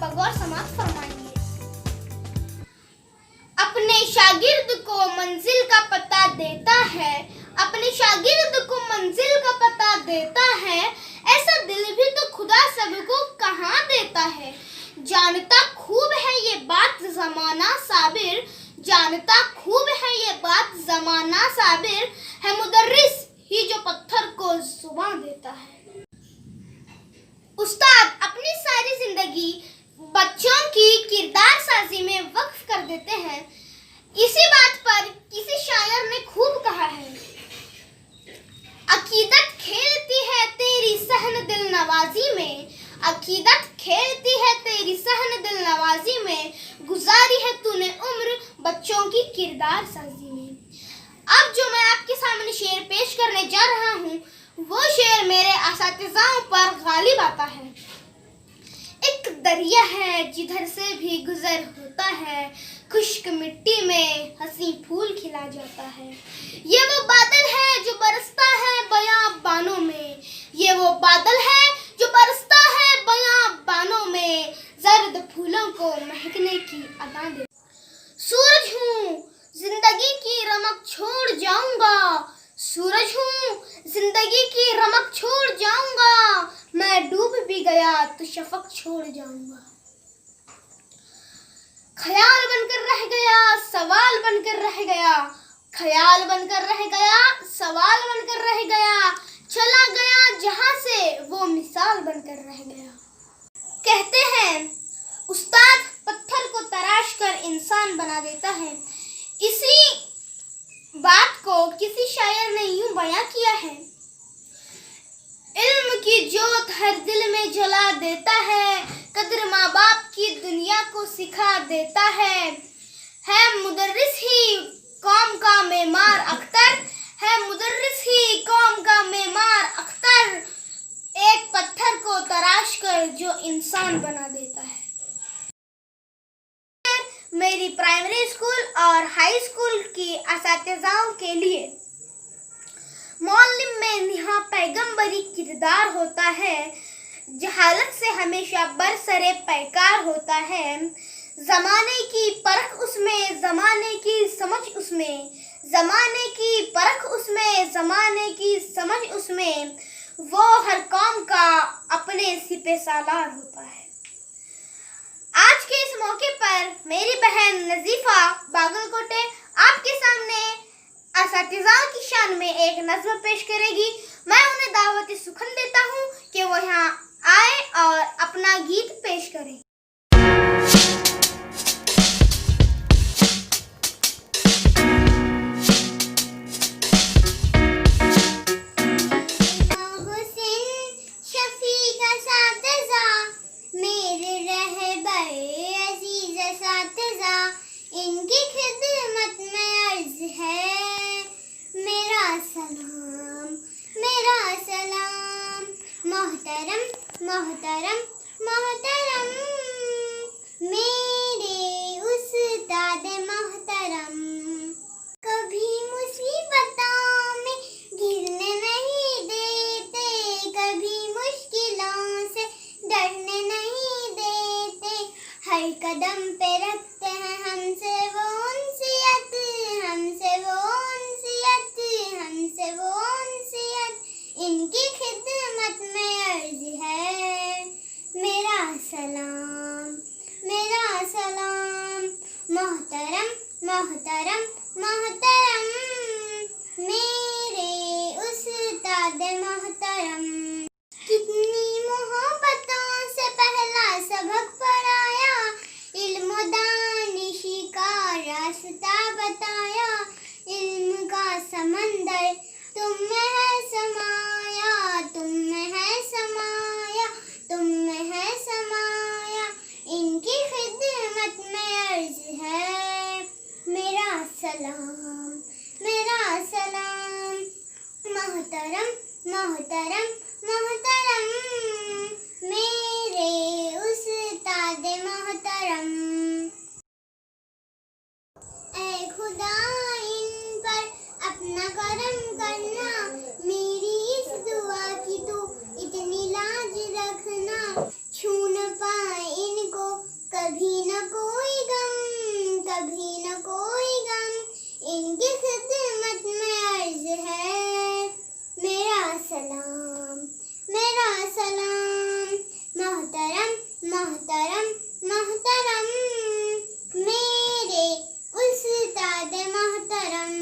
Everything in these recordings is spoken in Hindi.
बगौर समाप्त फरमाएंगे। अपने शागिर्द को मंजिल का पता देता है, अपने शागिर्द को मंजिल का पता देता है, ऐसा दिल भी तो खुदा सबको कहाँ देता है। जानता खूब है ये बात ज़माना साबिर, जानता खूब है ये बात ज़माना साबिर, है मुदर्रिस ही जो पत्थर को ज़ुबान देता है। उस्ताद अपनी सारी जिंदगी बच्चों की किरदार साजी में वक्फ कर देते हैं। इसी बात पर किसी शायर ने खूब कहा है, अकीदत खेलती है तेरी सहन दिल नवाजी में, अकीदत खेलती है तेरी सहन दिल नवाजी में, गुजारी है तूने उम्र बच्चों की किरदार साजी में। अब जो मैं आपके सामने शेर पेश करने जा रहा हूँ, वो शेर मेरे असातिज़ाओं पर गालिब आता है। एक दरिया है जिधर से भी गुजर होता है, खुश्क मिट्टी में हंसी फूल खिला जाता है। ये वो बादल है जो बरसता है बयाबानों में, ये वो बादल है जो बरसता है बयाबानों में, जर्द फूलों को महकने की अदा दे। सूरज हूँ जिंदगी की रमक छोड़ जाऊंगा, सूरज हूँ जिंदगी की रमक छोड़ जाऊंगा, मैं डूब भी गया तो शफक छोड़ जाऊंगा। ख्याल बनकर रह गया सवाल बनकर रह गया, ख्याल बनकर रह गया सवाल बनकर रह गया, चला गया जहां से वो मिसाल बनकर रह गया। कहते हैं उस्ताद पत्थर को तराश कर इंसान बना देता है। इसी बात को किसी शायर ने यूं बयां किया है, इल्म की जोत हर दिल में जला देता है, कद्र माँ बाप की दुनिया को सिखा देता है मुदर्रिस ही कौम का मेमार अख्तर, है मुदर्रिस ही कौम का मेमार अख्तर, एक पत्थर को तराश कर जो इंसान बना देता है। मेरी प्राइमरी स्कूल और हाई स्कूल की असातिज़ाओं के लिए मौलिम में निहा पैगंबरी किरदार होता है, जहालत से हमेशा बरसरे पैकार होता है, ज़माने की परख उसमें ज़माने की समझ उसमें, ज़माने की परख उसमें ज़माने की समझ उसमें, वो हर कौम का अपने सिपे सालार होता है। आज के इस मौके पर मेरी बहन नजीफा बागलकोटे आपके सामने असातिज़ाओं की शान में एक नज़्म पेश करेगी। मैं उन्हें दावत सुखन देता हूँ कि वो यहाँ आए और अपना गीत पेश करें। इनकी खिदमत में अर्ज है मेरा सलाम, मोहतरम मोहतरम मोहतरम, मेरे उस्ताद मोहतरम, कभी मुसीबतों में गिरने नहीं देते, कभी मुश्किलों से डरने नहीं देते, हर कदम पे रखते हैं हमसे वो उनसियत, हमसे वो उनसियत, हमसे वो उनसियत, इनकी खिदमत में अर्ज है मेरा सलाम मोहतरम मोहतरम मोहतरम, मेरे उस्ताद मोहतरम। कितनी मोहब्बतों से पहला सबक पढ़ाया, इल्म दानिशी का रास्ता बताया, इल्म का समंदर तुम में है समाया, तुम में है समाया, तुम में है समाया, इनकी खिदमत में अर्ज है मेरा सलाम मोहतरम मोहतरम मेरे उस्ताद मोहतरम,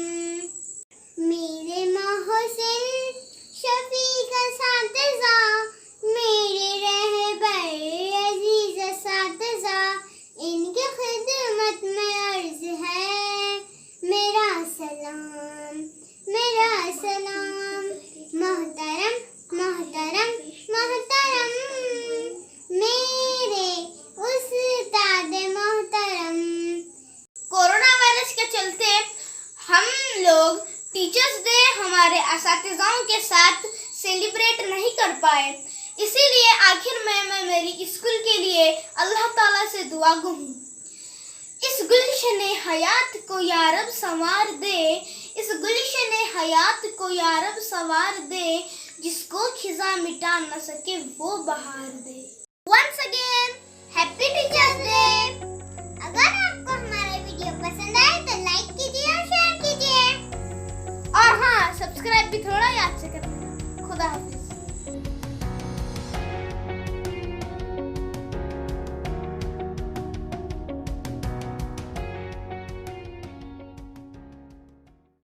मेरे मोहसिन शफीक सातिज़ा, मेरे रहबर अजीज सातिज़ा, इनकी खिदमत में अर्ज है मेरा सलाम मोहतरम मोहतरम मोहतरम मेरे उस्ताद मोहतरम। कोरोना वायरस के चलते हम लोग टीचर्स डे हमारे असातिज़ाओं के साथ सेलिब्रेट नहीं कर पाए, इसीलिए आखिर में मैं मेरी स्कूल के लिए अल्लाह ताला से दुआ गो हूँ। इस गुलशन हयात को या रब संवार दे, इस गुलशन हयात को या रब संवार दे, जिसको खिजा मिटा न सके वो बहार दे। Once again, Happy Teachers Day! अगर आपको हमारा वीडियो पसंद आए तो लाइक कीजिए और शेयर कीजिए। और हाँ, सब्सक्राइब भी थोड़ा याद से करना। खुदा हाफिज।